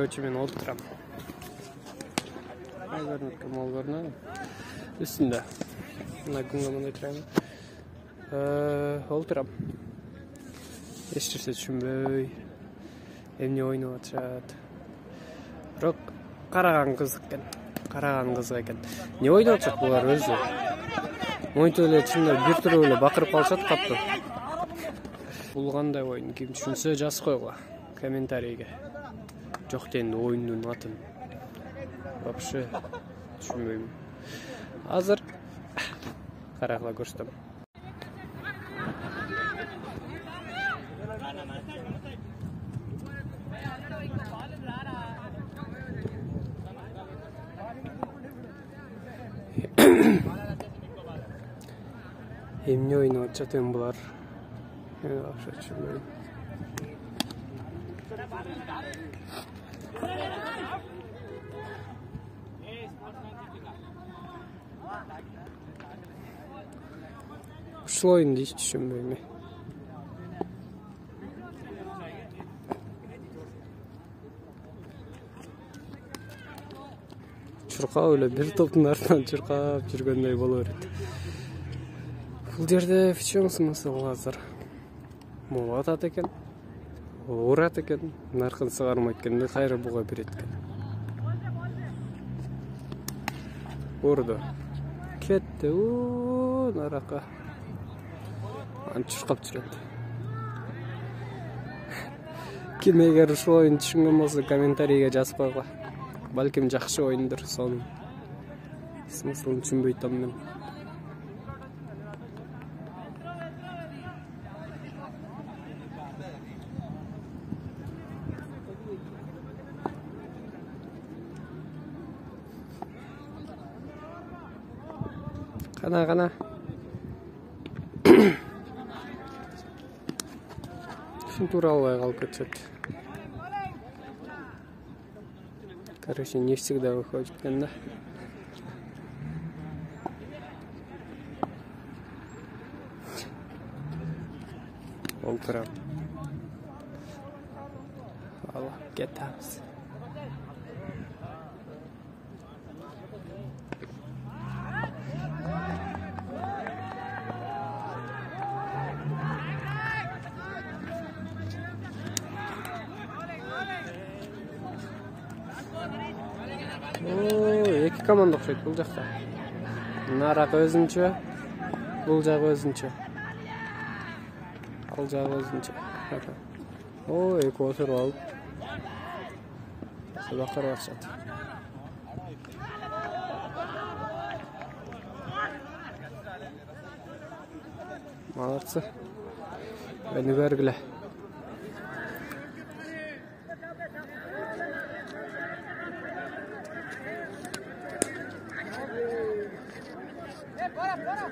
Короче, мен отырам. Ай көрініп кім ол көрінеді. Үстінде. Мына күнге мындай тұрайын. Отырам. Ештерсе түшінбөй. Эмне ойнап атышат. Бирок караган кызык экен. Караган кызык экен. Не ойнап атышат булар өзү? Монтип эле чында бир туруп эле бакырып калышат катты. Бул кандай ойын? Ким түшүнсө жазып койгула комментарийге. Жок дейм oyundun атын. Вообще түшүнбөйм. Азыр карагыла көрсөтөм. Эмне ойнап атышат эми булар? Вообще түшүнбөйм. Ушул oyundu hiç түшүнбөйм. Чуркап эле бир топтун артынан чуркап жүргөндөй боло берет. Бул жерде в чем смысл азыр? Мол атат экен, урат экен, наркын сыгармайт экенде кайра буга берет экен. Урду. Кетти, наракка. Чуркап жүрөт. Ким эгер ушул oyunду түшүнгөн болсо комментарийге жазып койгула. Балким жакшы oyundur, сонун. Смыслын түшүнбөй атам мен. Кана. Шын тура албай калып кетет. Короче, не всегда выходит, да? Олтырам. Алла, кетабыз. Эки команда окшойт бул жакта. Нарак өзүнчө, бул жак өзүнчө. Ал жак өзүнчө. Эки отуруп алып. Бакырып атышат. Молодцы. Бени бергиле. Bora!